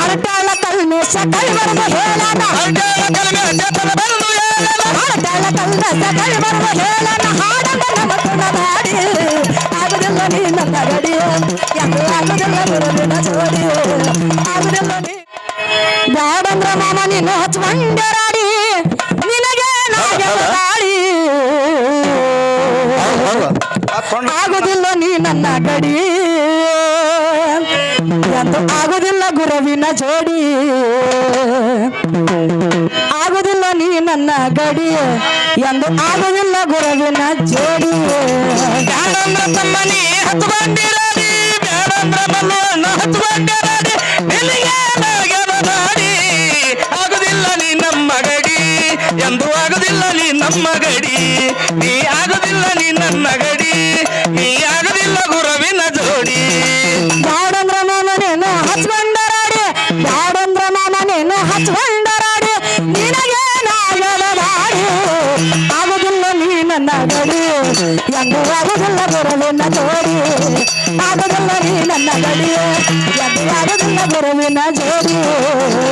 ಹರಟಾಳ ಕಲ್ಮೇಶ ಕೈ ಬರುವ ಹೇಳನ ಹರಟಾಳ ಕಲ್ಮೇಶ ಕೈ ಬರುವ ಹೇಳನ ಹಾಡಂಗ ನಮಕುಣ ಮಾಡಿ ಆಗುದಿಲ್ಲ ನೀ ನನ್ನ ಗಡಿ ಎಂದು ಆಗುದಿಲ್ಲ ಗುರುವಿನ ಜೋಡಿ ಆಗುದಿಲ್ಲ ನೀ ಬ್ಯಾಡಂದ್ರ ಮಾಮ ನೀನು ಹಚ್ಕೊಂಡರಾಡಿ ನಿನಗೆ ನಾಡಿ ಆಗುದಿಲ್ಲ ನೀ ನನ್ನ ಗಡಿ ಎಂದು ಆಗುದಿಲ್ಲ ಗುರುವಿನ ಜೋಡಿ ಆಗುದಿಲ್ಲ ನೀ ನನ್ನ ಗಡಿ ಎಂದು ಆಗುದಿಲ್ಲ ಗುರುವಿನ ಜೋಡಿ ಬ್ಯಾಡಂದ್ರ ತಮ್ಮನಿ ಹತ್ಕೊಂಡಿರಾಡಿ ಬ್ಯಾಡಂದ್ರ ಮಲ್ಲವನ್ನ ಹತ್ಕೊಂಡಿರಾಡಿ ನಿನಗೆ ನಾಡಿ ಆಗುದಿಲ್ಲ ನೀ ನಮ್ಮ ಗಡಿ ಎಂದು ಆಗುದಿಲ್ಲ ನೀ ನಮ್ಮ ಗಡಿ ನೀ ಆಗುದಿಲ್ಲ ನೀ ನನ್ನ ಗಡಿ ನೀ ಆಗುದಿಲ್ಲ ಗುರುವಿನ ಜೋಡಿ ಬ್ಯಾಡಂದ್ರ ಮಾಮನೇನು ಹಚ್ಕೊಂಡರಾಡಿ ಬ್ಯಾಡಂದ್ರ ಮಾಮನೇನು ಹಚ್ಕೊಂಡರಾಡಿ ನಿನಗೆ ನಾಡಿ ಆಗುದಿಲ್ಲ ನೀ ನನ್ನ ಗಡಿ ಎಂದು ಆಗುದಿಲ್ಲ ಗುರುವಿನ ಜೋಡಿ ಆಗುದಿಲ್ಲ ನೀ ನನ್ನ ಗಡಿ ಎಂದು ಆಗುದಿಲ್ಲ ಗುರುವಿನ ಜೋಡಿ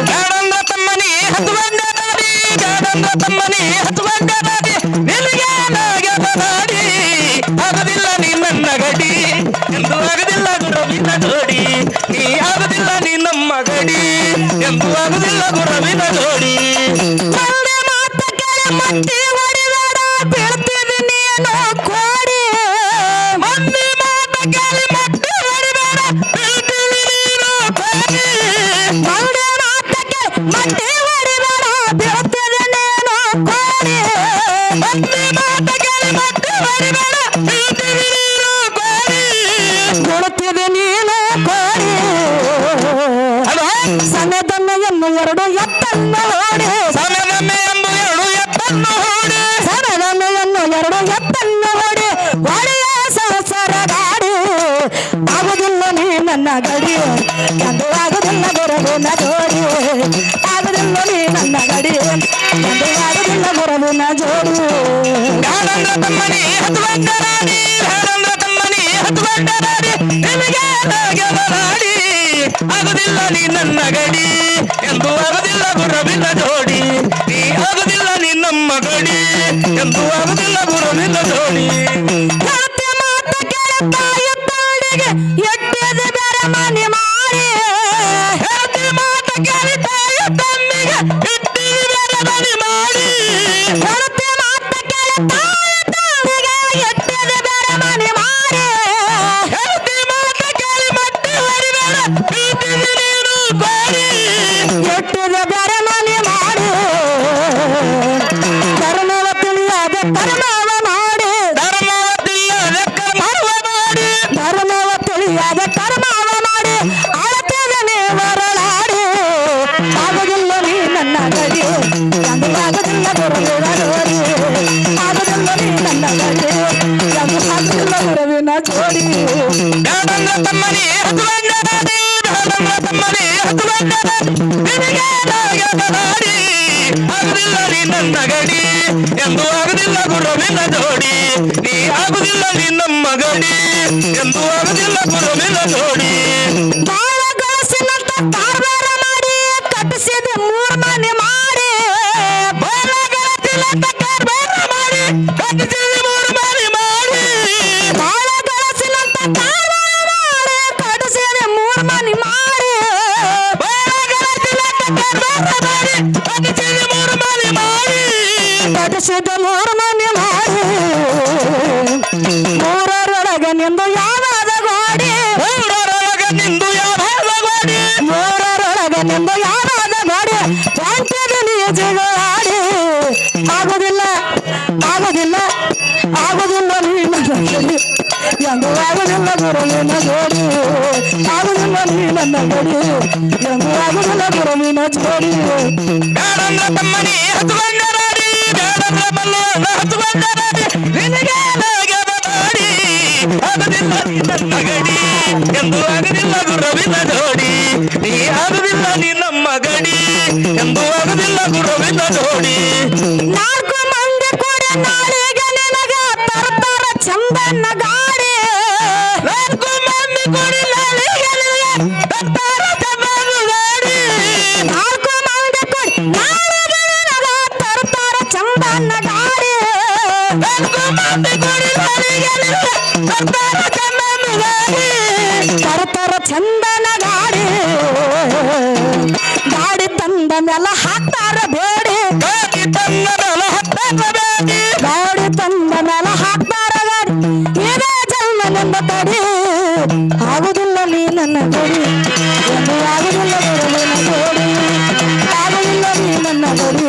ಬ್ಯಾಡಂದ್ರ ತಮ್ಮನಿ ಹತ್ಕೊಂಡರಾಡಿ ಬ್ಯಾಡಂದ್ರ ತಮ್ಮನಿ ಹತ್ಕೊಂಡರಾಡಿ ನಿನಗೆ ನಾಡಿ ಆಗುದಿಲ್ಲ ನೀ ನನ್ನ ಗಡಿ ಎಂದು ಆಗುದಿಲ್ಲ ಗುರುವಿನ ಜೋಡಿ ನೀ ಆಗುದಿಲ್ಲ ನೀ ನಮ್ಮ ಗಡಿ ಎಂದು ಆಗುದಿಲ್ಲ ಗುರುವಿನ ಜೋಡಿ ಮಂದಿ ಮಾತ ಕೇಳಿ ಮಟ್ಟಿ ಹೊಡಿಬೇಡ ಬೀಳ್ತಿದಿ ನೀನು ಕೋಡಿ ಮಂದಿ ಮಾತ ಕೇಳಿ ಮಟ್ಟಿ ಹೊಡಿಬೇಡ ಬೀಳ್ತಿದಿ ನೀನು ಕೋಡಿ ಮಂದಿ ಮಾತ ಕೇಳಿ ಮಟ್ಟಿ ಹೊಡಿಬೇಡ ಬೀಳ್ತಿದಿ ನೀನು ಕೋಡಿ ಮಂದಿ ಮಾತ ಕೇಳಿ ಮಟ್ಟಿ ಹೊಡಿಬೇಡ ಬೀಳ್ತಿದಿ ನೀನು ಕೋಡಿ ಬೀಳ್ತಿದಿ ನೀನು ಕೋಡಿ ಸಣ್ಣದಮ್ಮೆಯನ್ನು ಎರಡು ಎತ್ತನ್ನು ಓಡಿ ಸಮಯದಮ್ಮೆ ಎಂದು ಎರಡು ಎತ್ತನ್ನು ಹೂಡಿ ಸಣ್ಣದಮ್ಮೆಯನ್ನು ಎರಡು ಎತ್ತನ್ನು ಓಡಿ ಒಡೆಯ ಸಹಸರ ಗಾಡಿ ಆಗುದಿಲ್ಲ ನೀ ನನ್ನ ಗಡಿ ಎಂದು ಆಗುದಿಲ್ಲ ಗುರುವಿನ ಜೋಡಿ ಆಗುದಿಲ್ಲ ನೀ ನನ್ನ ಗಡಿ ಎಂದು ಆಗುದಿಲ್ಲ ಗುರುವಿನ ಜೋಡಿ ಬ್ಯಾಡಂದ್ರ ತಮ್ಮನಿ ಹತ್ಕೊಂಡರಾಡಿ ಬ್ಯಾಡಂದ್ರ ತಮ್ಮನಿ ಹತ್ಕೊಂಡರಾಡಿ ನಿನಗೆ ನಾಡಿ ಆಗುದಿಲ್ಲ ನೀ ನನ್ನ ಗಡಿ ಎಂದು ಆಗುದಿಲ್ಲ ಗುರುವಿನ ಜೋಡಿ ನೀ ಆಗುದಿಲ್ಲ ನೀ ನಮ್ಮ ಗಡಿ ಎಂದು ಆಗುದಿಲ್ಲ ಗುರುವಿನ ಜೋಡಿ ಹೇಳ್ತಿ ಮಾತ ಕೇಳಿ ತಾಯಿ ತಾಡಿಗೆ ಎಟ್ಟಿದ ಬೇರೆ ಮನೆ ಮಾಡಿ ಹೇಳ್ತಿ ಮಾತ ಕೇಳಿ ತಾಯಿ ತಮ್ಮಿಗೆ ಇಟ್ಟಿಗೆ ಬೇರೆ ಮನೆ ಮಾಡಿ ಹೇಳ್ತಿ ಮಾತ ಕೇಳಿ ತಾಯಿ ತಾಡಿಗೆ ಎಟ್ಟಿದ ಬೇರೆ ಮನೆ ಮಾಡಿ ಹೇಳ್ತಿ ಮಾತ ಕೇಳಿ ಮಟ್ಟಿ ಹೊಡಿಬೇಡ ಬೀಳ್ತಿದಿ ನೀನು ಕೋಡಿ ಎಟ್ಟಿದ ಬೇರೆ ಮನೆ ಮಾಡಿ ಧರ್ಮವ ತಿಳಿಯದೆ ಕರ್ಮವ ಮಾಡಿ ಧರ್ಮವತಿಯಾದ ಕರ್ಮವ ಮಾಡಿ ಧರ್ಮವ ತಿಳಿಯದೆ ಕರ್ಮವ ಮಾಡಿ ಅಳತಿದನೆ ಹೊರಳಾಡಿ ಆಗುದಿಲ್ಲ ನೀ ನನ್ನ ಗಡಿ ಎಂದು ಆಗುದಿಲ್ಲ ಗುರುವಿನ ಜೋಡಿ ಆಗುದಿಲ್ಲ ನೀ ನನ್ನ ಗಡಿ ಎಂದು ಆಗುದಿಲ್ಲ ಗುರುವಿನ ಜೋಡಿ ಬ್ಯಾಡಂದ್ರ ತಮ್ಮನಿ ಹತ್ಕೊಂಡರಾಡಿ ಬ್ಯಾಡಂದ್ರ ತಮ್ಮನಿ ಹತ್ಕೊಂಡರಾಡಿ ನಿನಗೆ ನಾಡಿ ಆಗುದಿಲ್ಲ ನೀ ನನ್ನ ಗಡಿ ಎಂದು ಆಗುದಿಲ್ಲ ಗುರುವಿನ ಜೋಡಿ ನೀ ಆಗುದಿಲ್ಲ ನೀ ನಮ್ಮ ಗಡಿ ಎಂದು ಆಗುದಿಲ್ಲ ಗುರುವಿನ ಜೋಡಿ ಬಾಳ ಗಳಿಸಿನಂತ ಕಾರ್ಬಾರ ಮಾಡಿ ಕಟ್ಟಿಸಿದ ಮೂರ್ ಮನೆ ಮಾಡಿ ಬಾಳ ಗಳಿಸಿನಂತ ಕಾರ್ಬಾರ ಮಾಡಿ ಕಟ್ಟಿಸಿದ ಮೂರು ಮನೆ ಮಾಡಿ ಬಾಳ ಗಳಿಸಿನಂತ ಕಾರ್ಬಾರ ಮಾಡಿ ಕಟ್ಟಿಸಿದ ಮೂರ್ ಮನೆ ಮಾಡಿ ಬಾಳ ಗಳಿಸಿನಂತ ಕಾರ್ಬಾರ ಮಾಡಿ ಕಟ್ಟಿಸಿದ ಮೂರು ಮನೆ ಮಾಡಿ ಕಟ್ಟಿಸಿದ ಮೂರ್ ಮನೆ ಮಾಡಿ ಮೂರರೊಳಗೆ ನಿಂದು ಯಾವಾದ ಗೋಡಿ ಮೂರರೊಳಗೆ ನಿಂದು ಯಾವಾಗ ಗೋಡಿ ಮೂರರೊಳಗೆ ನಿಂದು ಯಾವಾದ ಗೋಡಿ ಹೊಂಟಿದೀನಿ ಜಗಳಾಡಿ ಆಗುದಿಲ್ಲ ಆಗುದಿಲ್ಲ ಆಗುದಿಲ್ಲ ನೀನು ಎಂದು ಆಗುದಿಲ್ಲ ಗುರುವಿನ ಜೋಡಿ ಆಗುದಿಲ್ಲ ನೀ ನನ್ನ ಗಡಿ ಎಂದು ಆಗುದಿಲ್ಲ ಗುರುವಿನ ಜೋಡಿ ಬ್ಯಾಡಂದ್ರ ತಮ್ಮನಿ ಹತ್ಕೊಂಡರಾಡಿ ಬ್ಯಾಡಂದ್ರ ಮಲ್ಲವನ್ನ ಹತ್ಕೊಂಡರಾಡಿ ನಿನಗೆ ನಾಡಿ ಆಗುದಿಲ್ಲ ನೀ ನನ್ನ ಗಡಿ ಎಂದು ಆಗುದಿಲ್ಲ ಗುರುವಿನ ಜೋಡಿ ನೀ ಆಗುದಿಲ್ಲ ನೀ ನಮ್ಮ ಗಡಿ ಎಂದು ಆಗುದಿಲ್ಲ ಗುರುವಿನ ಜೋಡಿ ನಾಲ್ಕು ಮಂದಿ ಕೂಡ ನಾಳೆಗೆ ನಿನಗ ತರ್ತಾರ ಚಂದನ್ನ ಗಾಡಿ ನಾಲ್ಕು ಮಂದಿ ಕೂಡಿ ನಾಳೆಗೆ ನಿನಗೆ ತರ್ತಾರ ಚಂದನ್ನ ಗಾಡಿ ಮೇಲೆ ಹಾಕ್ತಾರ ಬೇಡಿ ಗಾಡಿ ತನ್ನ ಮೇಲೆ ಹತ್ತಾರ ಬೇಡಿ ಗಾಡಿ ತಂದ ಮೇಲೆ ಹಾಕ್ತಾರ ಗಾಡಿ ಇದೇ ಜನ್ಮ ನನ್ನ ತಡಿ ಆಗುದಿಲ್ಲ ನೀ ನನ್ನ ಗಡಿ ಎಂದು ಆಗುದಿಲ್ಲ ಗುರುವಿನ ಜೋಡಿ ಆಗುದಿಲ್ಲ ನೀ ನನ್ನ ಗಡಿ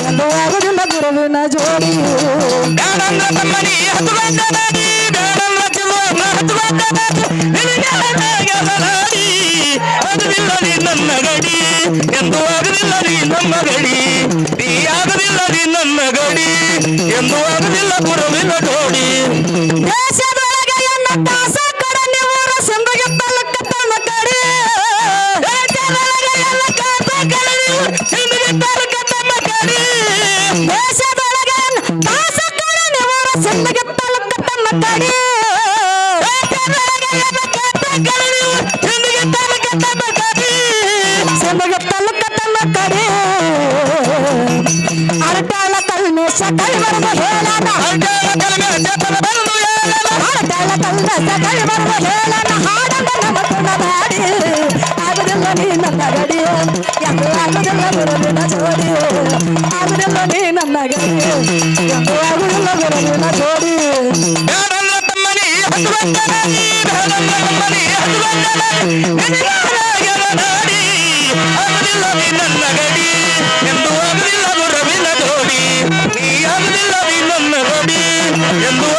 ಎಂದು ಆಗುದಿಲ್ಲ ಗುರುವಿನ ಜೋಡಿ ಬೇಡಂದ್ರ ತಮ್ಮನಿ ಹತ್ತುವಂತ ಬೇಡಿ ಬೇಡಂದ್ರ ಚಿಲುವನ್ನ ಹತ್ತುವಂತ ಬೇಡಿ ನಿನಗೆ ನಾಡಿ ಆಗುದಿಲ್ಲ ನೀ ನನ್ನ ಗಡಿ ಎಂದು ಆಗುದಿಲ್ಲ ನೀ ನಮ್ಮ ಗಡಿ ನೀ ಆಗುದಿಲ್ಲ ನೀ ನನ್ನ ಗಡಿ ಎಂದು ಆಗುದಿಲ್ಲ ಗುರುವಿನ ಜೋಡಿ ದೇಶದೊಳಗೆ ಎನ್ನ ದಾಸ ಕಡಲಿ ಊರ ಸಿಂದಗಿ ತಾಲೂಕ ತಮ್ಮ ಕಡೆ ದೇಶದೊಳಗೆ ಎಲ್ಲ ಕಾಸ ಕಳೆದು ಹಿಂದಿಗೆ ತಾಲೂಕ ತಮ್ಮ ಕಡೆ ದೇಶದೊಳಗೆ ದಾಸ ಕಡಲಿ ಊರ ಸಿಂದಗಿ ತಾಲೂಕ ತಮ್ಮ ಕಡೆ ದೇಶದೊಳಗೆ ಎಲ್ಲ ಕಾಸ ಕಳೆದು ಹಿಂದಿಗೆ ತಾಲೂಕ ತಮ್ಮ ಕಡೆ ಸಿಂದಗಿ ತಾಲೂಕ ತಮ್ಮ ಕಡೆ ಅರಟಾಳ ಕಲ್ಮೇಶ ಕೈ ಬರುವ ಹೇಳನ ಅಡ್ಡಾಳ ಕಲ್ಮೆ ಜಪದ ಬಂದು ಹೇಳಲ ಅರಟಾಳ ಕಲ್ಮೇಶ ಕೈ ಬರುವ ಹೇಳನ ಹಾಡಂಗ ನಮಕುನ ಮಾಡಿ ಆಗುದಿಲ್ಲ ನೀ ನನ್ನ ಗಡಿ ಎಂದು ಆಗುದಿಲ್ಲ ಗುರುವಿನ ಜೋಡಿ ಆಗುದಿಲ್ಲ ನೀ ನನ್ನ ಗಡಿ ಎಂದು ಆಗುದಿಲ್ಲ ಗುರುವಿನ ಜೋಡಿ ಬೇಡಂದ್ರ ತಮ್ಮನಿ ಹತ್ತುವಂತ ಬೇಡಿ ಬೇಡಂದ್ರ ತಮ್ಮನಿ ಹತ್ತುವಂತ ಬೇಡಿ ನಿನಗಾಗಲ ನಾಡಿ ಆಗುದಿಲ್ಲ ನೀ ನನ್ನ ಗಡಿ ಎಂದು ಆಗುದಿಲ್ಲ ಗುರುವಿನ ಜೋಡಿ ನೀ ಆಗುದಿಲ್ಲ ನೀ ನನ್ನ ಗಡಿ ಎಂದು